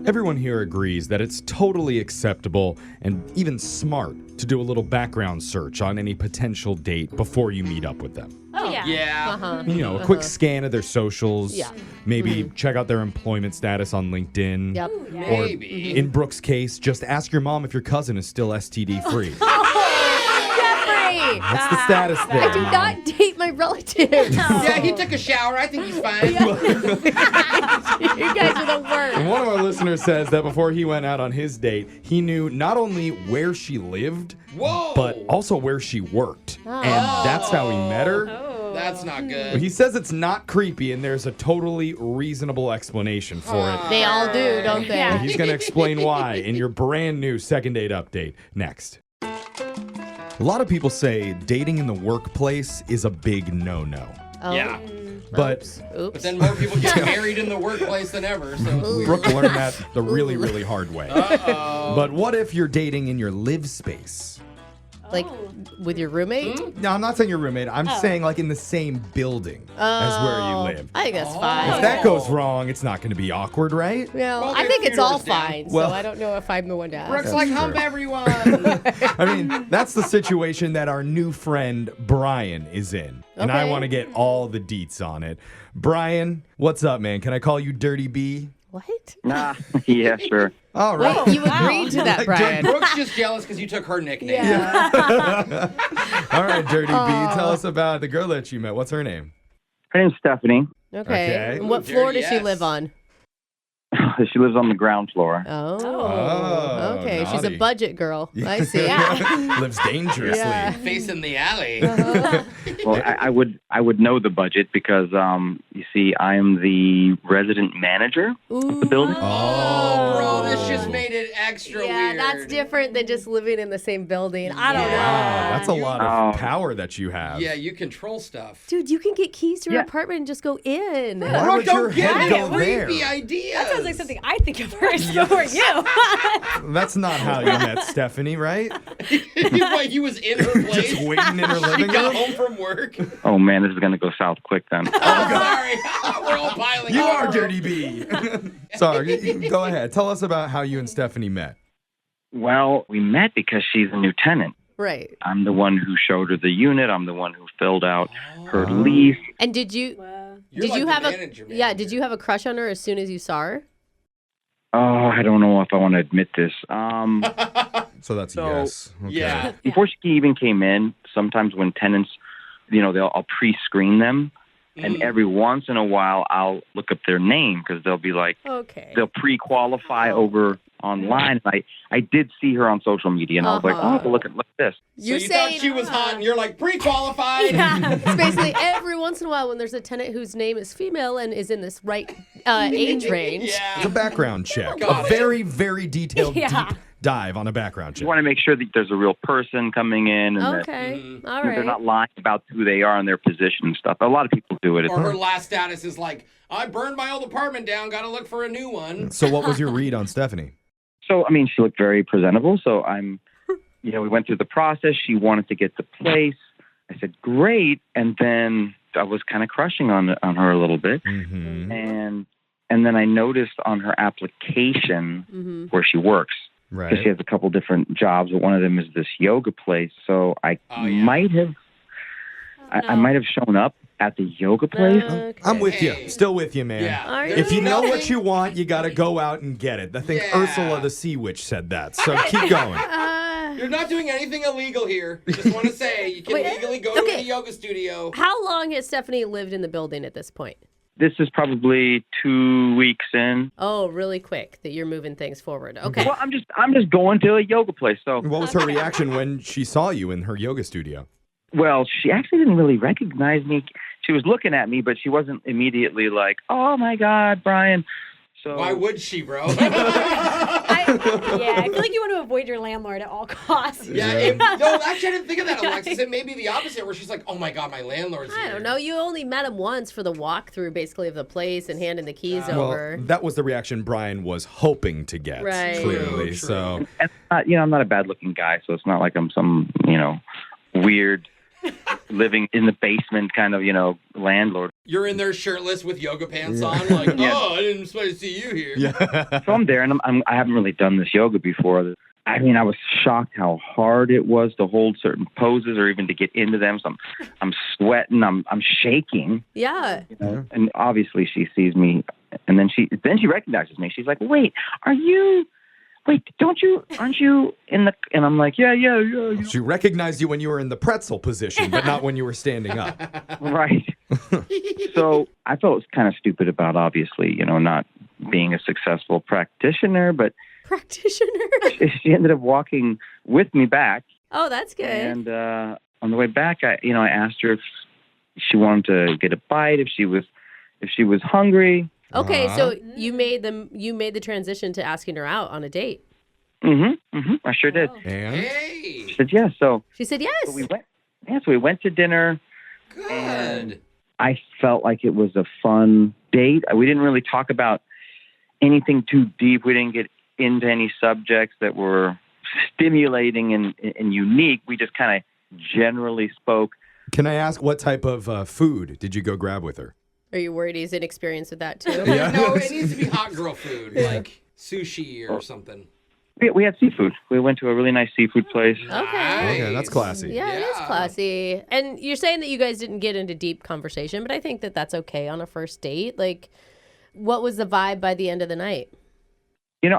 Everyone here agrees that it's totally acceptable and even smart to do a little background search on any potential date before you meet up with them. Oh, yeah. Yeah. You know, a quick scan of their socials. Yeah. Maybe check out their employment status on LinkedIn. Yep. Ooh, yeah. Or Maybe. in Brooke's case, just ask your mom if your cousin is still STD free. Jeffrey! What's the status there, I do Mom? not date my relatives. Yeah, he took a shower. I think he's fine. You guys are the worst. And one of our listeners says that before he went out on his date, he knew not only where she lived, Whoa. but also where she worked. And that's how he met her. That's not good. He says it's not creepy, and there's a totally reasonable explanation for it. They all do, don't they? And he's going to explain why in your brand new second date update next. A lot of people say dating in the workplace is a big no-no. Oh. Yeah. But Oops. But then more people get married in the workplace than ever, so it's weird. Brooke learned that the really, really hard way. Uh-oh. But what if you're dating in your live space? Like with your roommate? No, I'm not saying your roommate. I'm saying like in the same building as where you live. I think that's fine. If that goes wrong, it's not going to be awkward, right? Well, Well, I they're think it's all feuders down. fine, Well- so I don't know if I'm the one to ask. Brooke's That's like, true. hump everyone. I mean, that's the situation that our new friend Brian is in. And I Okay. want to get all the deets on it. Brian, what's up, man? Can I call you Dirty B? What? Nah, yeah, sure. All right. Wait, you agreed to that, Like, Brian. Brooke's just jealous because you took her nickname. All right, Dirty B, tell us about the girl that you met. What's her name? Her name's Stephanie. Okay. Okay. And what Ooh, floor dirty does she yes. live on? She lives on the ground floor. Oh, okay. She's a naughty. budget girl. I see. Lives dangerously. Yeah. Facing the alley. Well, I would know the budget because you see, I am the resident manager of the building. Oh, bro, this just made it extra Yeah, weird. that's different than just living in the same building. I don't know. Wow, that's a lot of Oh. power that you have. Yeah, you control stuff. Dude, you can get keys to your Yeah. apartment and just go in. Why Brooke, would your don't get head it. go there? Creepy ideas. That sounds like something I think of first before you. That's not how you met Stephanie, right? Wait, he was in her place. Just waiting in her She living got room? home from work. Oh man, this is gonna go south quick then. Sorry, we're all piling You on. are Dirty B. Sorry, go ahead. Tell us about how you and Stephanie met. Well, we met because she's a new tenant. Right. I'm the one who showed her the unit. I'm the one who filled out her lease. And did you You're did like you the have manager, a yeah, man. did you have a crush on her as soon as you saw her? Oh, I don't know if I want to admit this. So that's a So, yes. Okay. Yeah. Before she even came in, sometimes when tenants, I'll pre-screen them. And every once in a while, I'll look up their name because they'll be like, Okay. they'll pre-qualify over online. I did see her on social media, and I was like, Uh-huh. oh, look at this. You so you say thought she was hot, and you're like pre-qualified. it's basically every once in a while when there's a tenant whose name is female and is in this right age range. It's a Yeah. background check. Got A it. very, very detailed, Yeah. deep dive on a background You check. want to make sure that there's a real person coming in, and that Okay. All they're right. not lying about who they are and their position and stuff. A lot of people do it. Or her last status is like, I burned my old apartment down, gotta look for a new one. So what was your read on Stephanie? So, she looked very presentable. So we went through the process. She wanted to get the place. I said, great. And then I was kind of crushing on her a little bit. Mm-hmm. And then I noticed on her application where she works, because she Right. has a couple different jobs, but one of them is this yoga place. So I Oh, yeah. might have, I might have shown up at the yoga place. Okay. I'm with Hey. you. Still with you, man. Yeah. Are If you know Nothing- what you want, you got to go out and get it. I think Yeah. Ursula the Sea Witch said that. So keep going. You're not doing anything illegal here. Just want to say, you can Wait, legally go to okay. a yoga studio. How long has Stephanie lived in the building at this point? This is probably 2 weeks in. Oh, really quick that you're moving things forward. Okay. Well, I'm just going to a yoga place. So, What was her reaction when she saw you in her yoga studio? well, she actually didn't really recognize me. She was looking at me, but she wasn't immediately like, "Oh my God, Brian." So Why would she, bro? I feel like you want to avoid your landlord at all costs. No, actually, I didn't think of that, Alexis. It may be the opposite, where she's like, "Oh my God, my landlord's here." I don't know. You only met him once for the walkthrough, basically, of the place and handing the keys over. Well, that was the reaction Brian was hoping to get. Right. Clearly. True. So And I'm not a bad-looking guy, so it's not like I'm some weird living in the basement kind of landlord. You're in there shirtless with yoga pants on, like, oh, I didn't expect to see you here. Yeah. So I'm there, and I haven't really done this yoga before. I mean, I was shocked how hard it was to hold certain poses or even to get into them. So I'm sweating, I'm shaking. Yeah. You know? And obviously she sees me, and then she recognizes me. She's like, aren't you in the, and I'm like, yeah. She recognized you when you were in the pretzel position, but not when you were standing up. Right. So I felt kind of stupid about, obviously, not being a successful practitioner, but she ended up walking with me back. Oh, that's good. And on the way back, I asked her if she wanted to get a bite, if she was hungry. Okay, so you made the transition to asking her out on a date. I sure did. And Hey. She said yes. So she said yes. So we went to dinner. Good. And I felt like it was a fun date. We didn't really talk about anything too deep. We didn't get into any subjects that were stimulating and unique. We just kind of generally spoke. Can I ask what type of food did you go grab with her? Are you worried he's inexperienced with that too? Yeah. No, it needs to be hot girl food, like sushi or something. We had seafood. We went to a really nice seafood place. Okay, that's classy. Yeah, it is classy. And you're saying that you guys didn't get into deep conversation, but I think that that's okay on a first date. Like, what was the vibe by the end of the night?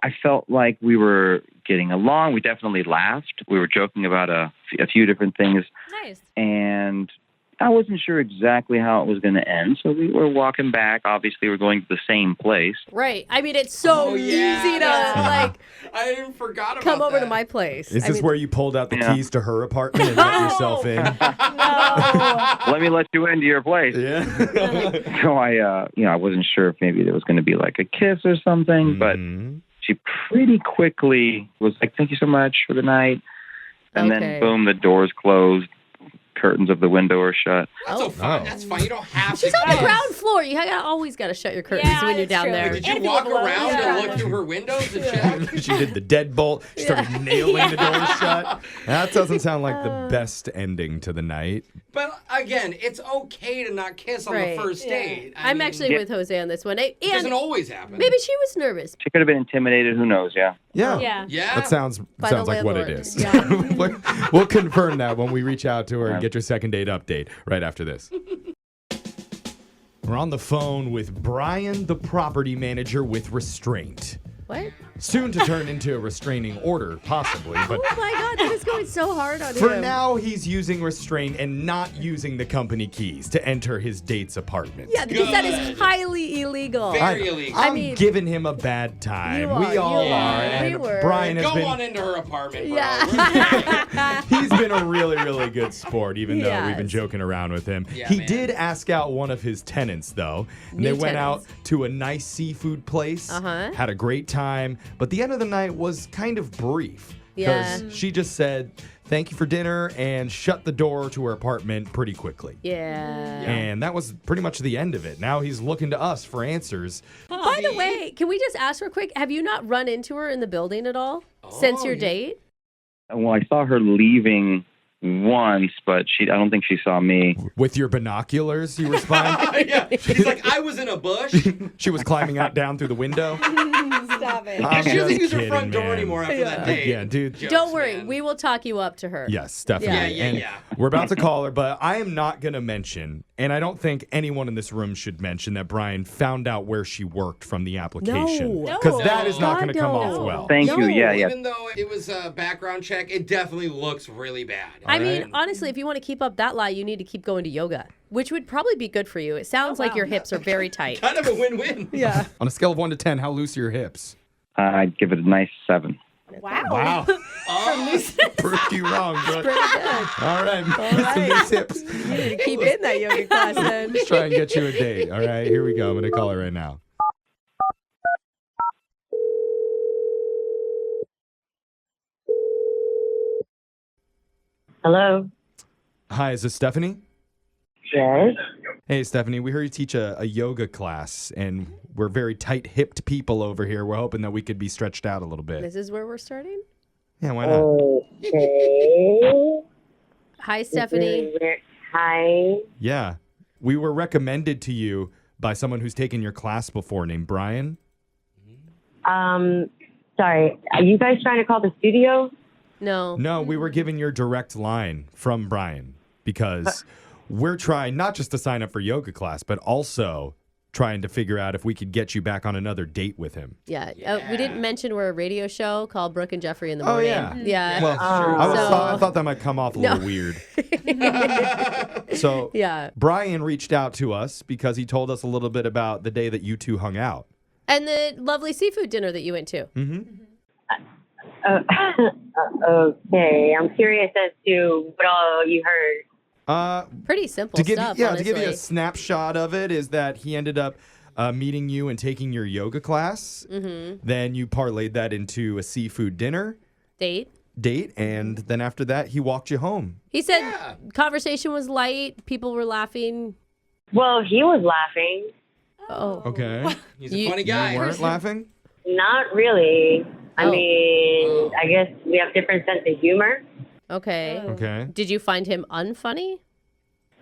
I felt like we were getting along. We definitely laughed. We were joking about a few different things. Nice. And I wasn't sure exactly how it was going to end. So we were walking back. Obviously, we're going to the same place. Right. I mean, it's so easy to, I even forgot about come over that. to my place. Is this where you pulled out the keys to her apartment and let yourself in? No. Let me let you into your place. Yeah. So I wasn't sure if maybe there was going to be like a kiss or something, but she pretty quickly was like, "Thank you so much for the night." And then boom, the doors closed. Curtains of the window are shut. That's so fun. That's fine. You don't have She's to. on the ground floor. You always got to shut your curtains when you're down there. Did you walk around and look through her windows and check? She did the deadbolt. She started nailing the door shut. That doesn't sound like the best ending to the night. But again, it's okay to not kiss on the first date. I'm actually with Jose on this one. It doesn't always happen. Maybe she was nervous. She could have been intimidated. Who knows? Yeah. Yeah. That sounds like what it is. Yeah. We'll confirm that when we reach out to her and get your second date update right after this. We're on the phone with Brian, the property manager with restraint. What? Soon to turn into a restraining order, possibly. But Oh my God, that is going so hard on him. for now, he's using restraint and not using the company keys to enter his date's apartment. Yeah, because that is highly illegal. Very illegal. I'm giving him a bad time. We all are. And Brian has Go on into her apartment, bro. Yeah. He's been a really, really good sport, even though we've been joking around with him. Yeah, he man. did ask out one of his tenants, though. And they went out to a nice seafood place, had a great time, but the end of the night was kind of brief. Because she just said, "Thank you for dinner," and shut the door to her apartment pretty quickly. Yeah. And that was pretty much the end of it. Now he's looking to us for answers. By the way, can we just ask real quick, have you not run into her in the building at all since your date? Well, I saw her leaving once, but I don't think she saw me. With your binoculars, you were spying? Yeah. She's like, I was in a bush. She was climbing out down through the window. Stop it. She doesn't use her kidding, front door man. anymore after that date. Yeah, dude. Jokes, Don't worry, man. we will talk you up to her. Yes, definitely. Yeah. And we're about to call her, but I am not going to mention, and I don't think anyone in this room should mention that Brian found out where she worked from the application. No. Because that is not going to come No. off well. Thank you. Yeah. Even though it was a background check, it definitely looks really bad. I mean, honestly, if you want to keep up that lie, you need to keep going to yoga, which would probably be good for you. It sounds like your hips are very tight. Kind of a win-win. Yeah. On a scale of 1 to 10, how loose are your hips? I'd give it a nice 7. Wow. Prove you wrong, Brooke. Pretty good. All right. Some loose hips. You need to keep in that yoga class then. Let's try and get you a date. All right, here we go. I'm going to call her right now. Hello. Hi, is this Stephanie? Yes. Hey, Stephanie, we heard you teach a yoga class, and we're very tight-hipped people over here. We're hoping that we could be stretched out a little bit. This is where we're starting? Yeah, why not? Okay. Hi, Stephanie. Hi. Yeah. we were recommended to you by someone who's taken your class before named Brian. Sorry, are you guys trying to call the studio? No. No, we were given your direct line from Brian because we're trying not just to sign up for yoga class, but also trying to figure out if we could get you back on another date with him. Yeah. We didn't mention we're a radio show called Brooke and Jeffrey in the morning. Yeah. Well, I thought that might come off a little weird. So Brian reached out to us because he told us a little bit about the day that you two hung out. And the lovely seafood dinner that you went to. Okay, I'm curious as to what all you heard. Pretty simple stuff, to give you a snapshot of it is that he ended up meeting you and taking your yoga class. Then you parlayed that into a seafood dinner. Date, and then after that, he walked you home. He said conversation was light. People were laughing. Well, he was laughing. Oh. Okay. He's a funny guy. You weren't laughing? Not really. I mean, I guess we have different sense of humor. Okay. Did you find him unfunny?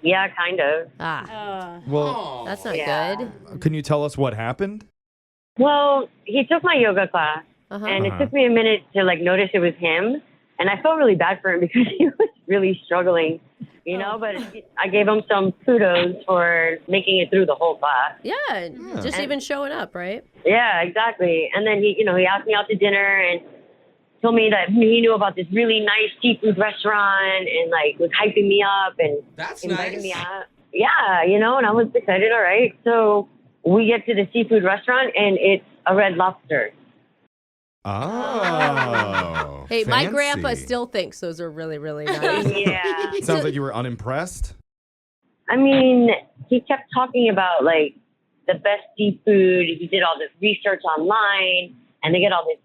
Yeah, kind of. Well, that's not good. Can you tell us what happened? Well, he took my yoga class, and it took me a minute to notice it was him, and I felt really bad for him because he was really struggling, but I gave him some kudos for making it through the whole class. Yeah. Just even showing up, right? Yeah, exactly. And then he asked me out to dinner and told me that he knew about this really nice seafood restaurant and was hyping me up and inviting me out. Yeah, and I was excited. All right. So we get to the seafood restaurant and it's a Red Lobster. Oh. Hey, fancy. my grandpa still thinks those are really, really nice. Yeah. Sounds like you were unimpressed. I mean, he kept talking about the best seafood. He did all this research online. And they get all this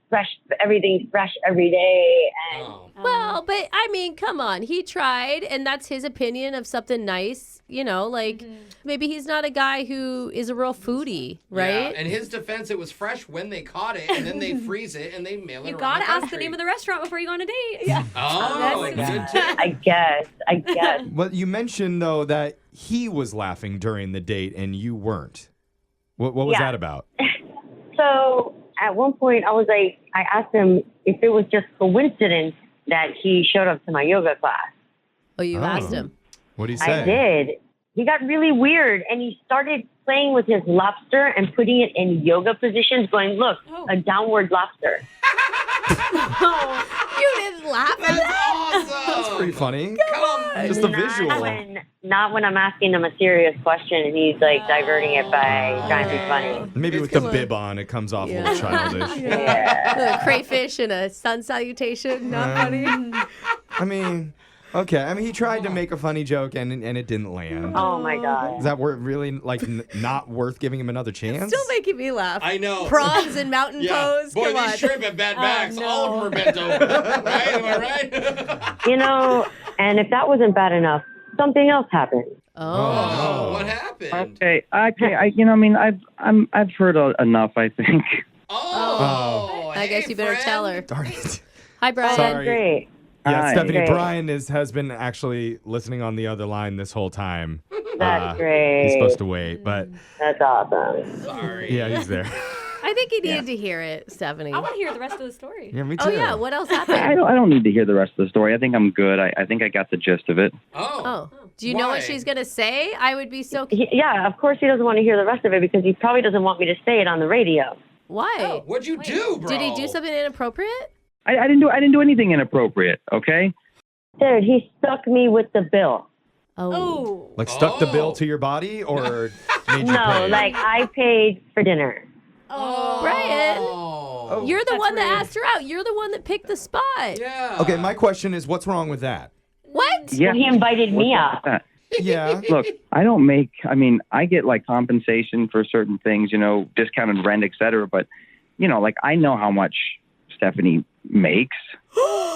everything's fresh every day. And well, but I mean, come on. He tried, and that's his opinion of something nice. Maybe he's not a guy who is a real foodie, right? Yeah, in his defense, it was fresh when they caught it, and then they freeze it, and they mail it around You gotta the ask country. the name of the restaurant before you go on a date. Yeah. Oh, good tip. I guess. But you mentioned, though, that he was laughing during the date, and you weren't. What was that about? So at one point, I asked him if it was just coincidence that he showed up to my yoga class. Oh, you asked him. What did he say? I did. He got really weird, and he started playing with his lobster and putting it in yoga positions, going, look, a downward lobster. You didn't laugh at That's that? awesome. That's pretty funny. Come on. Just a visual. Not when I'm asking him a serious question and he's diverting it by trying to be funny. Maybe with the bib on, it comes off a little childish. Yeah. A crayfish and a sun salutation. Not funny. I mean, okay. I mean, he tried to make a funny joke and it didn't land. Oh my God. Is that really not worth giving him another chance? Still making me laugh. I know. Prawns and mountain toes. Boy, Come on. these shrimp have bad backs. All of them are bent over. Right? Am I right? And if that wasn't bad enough, something else happened. Oh, what happened? Okay. I've heard enough, I think. Oh. I guess you better friend. tell her. Darn it. Hi, Brian. Sorry. Great. Yeah, Hi. Stephanie, Great. Brian has been actually listening on the other line this whole time. That's great. He's supposed to wait, but That's awesome. Sorry. yeah, he's there. I think he needed to hear it, Stephanie. I want to hear the rest of the story. Yeah, me too. Oh, yeah. What else happened? I don't need to hear the rest of the story. I think I'm good. I think I got the gist of it. Oh. Do you know what Why? she's going to say? I would be so... Yeah, of course he doesn't want to hear the rest of it because he probably doesn't want me to say it on the radio. Why? What'd you do, bro? Did he do something inappropriate? I didn't do anything inappropriate. Okay. Dude, he stuck me with the bill. Oh. Like stuck the bill to your body or made you No, pay? I paid for dinner. Oh. Brian, Oh. you're the That's one that rude. asked her out. You're the one that picked the spot. Yeah. Okay, my question is, what's wrong with that? What? Yeah. He invited me What's out. that? Yeah. Look, I get compensation for certain things, discounted rent, et cetera. But, I know how much Stephanie makes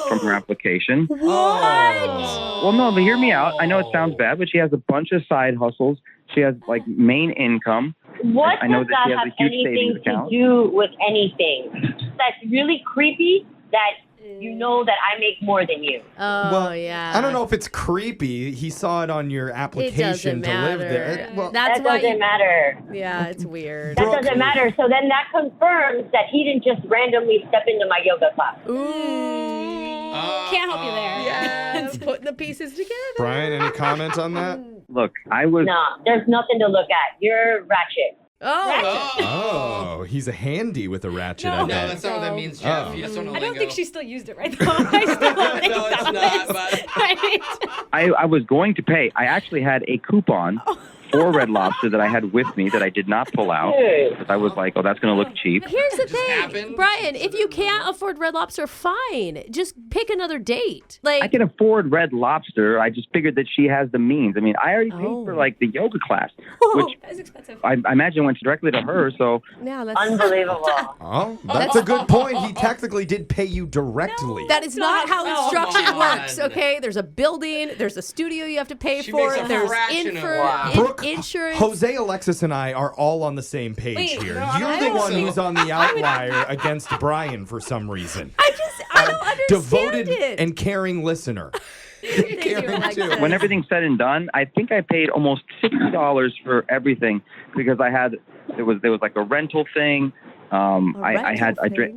from her application. What? Well, no, but hear me out. I know it sounds bad, but she has a bunch of side hustles. She has main income. What I know does that she that has have a huge anything savings to account. do with anything? That's really creepy that you know that I make more than you. Oh, Well, yeah. I don't know if it's creepy. He saw it on your application to live there. Well, That doesn't matter. Yeah, it's weird. That doesn't matter. So then that confirms that he didn't just randomly step into my yoga class. Ooh. Can't help you there. Yeah, putting the pieces together. Brian, any comments on that? Look, I was. No, there's nothing to look at. You're ratchet. Oh. Oh, he's a handy with a ratchet. I No, bet. that's not what that means, Jeff. Oh. You just don't know I don't lingo. think she still used it right though. I still don't think No, it's that not, was but- right. I was going to pay. I actually had a coupon for Red Lobster that I had with me that I did not pull out because I was like, oh, that's going to look cheap. Here's the thing, happened. Brian. If you can't afford Red Lobster, fine. Just pick another date. Like, I can afford Red Lobster. I just figured that she has the means. I mean, I already paid for like the yoga class, which That was expensive. I imagine went directly to her. So yeah, that's Unbelievable. Oh, that's a good point. He technically did pay you directly. that is not how come instruction on. works. Okay, there's a building, there's a studio you have to pay She for. makes a There's fraction of Brooke, insurance. Jose, Alexis, and I are all on the same page Wait, here. no, I You're don't the think one so. who's on the outlier against Brian for some reason. I don't understand Devoted it. and caring listener. Thank you, Alexis. when everything's said and done, I think I paid almost $60 for everything because there was like a rental thing. I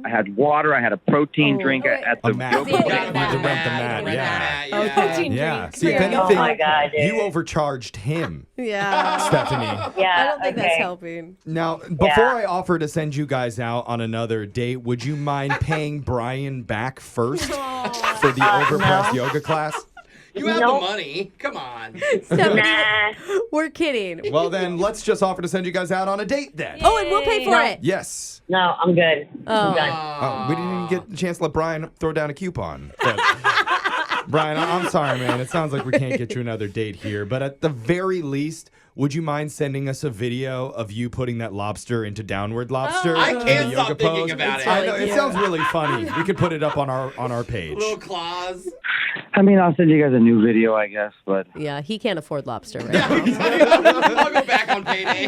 had water. I had a protein drink at the A mat. yoga You place. had to rent the mat, yeah. Protein Yeah. drink. See, if Yeah. anything, Oh my God, dude. you overcharged him, Yeah. Stephanie. Yeah. I don't think that's okay. helping. Now, before I offer to send you guys out on another date, would you mind paying Brian back first for the overpriced yoga class? You have Nope. the money. Come on. Stephanie, Nah. we're kidding. Well, then let's just offer to send you guys out on a date then. Oh, and we'll pay for it. Yes. No, I'm good. Oh. I'm done. Oh, we didn't even get the chance to let Brian throw down a coupon. But, Brian, I'm sorry, man. It sounds like we can't get you another date here. But at the very least, would you mind sending us a video of you putting that lobster into downward lobster? I in the can't yoga stop thinking pose? about it. I know, it sounds really funny. We could put it up on our page. Little claws. I mean, I'll send you guys a new video, I guess, but Yeah, he can't afford lobster right now. I'll go back on payday.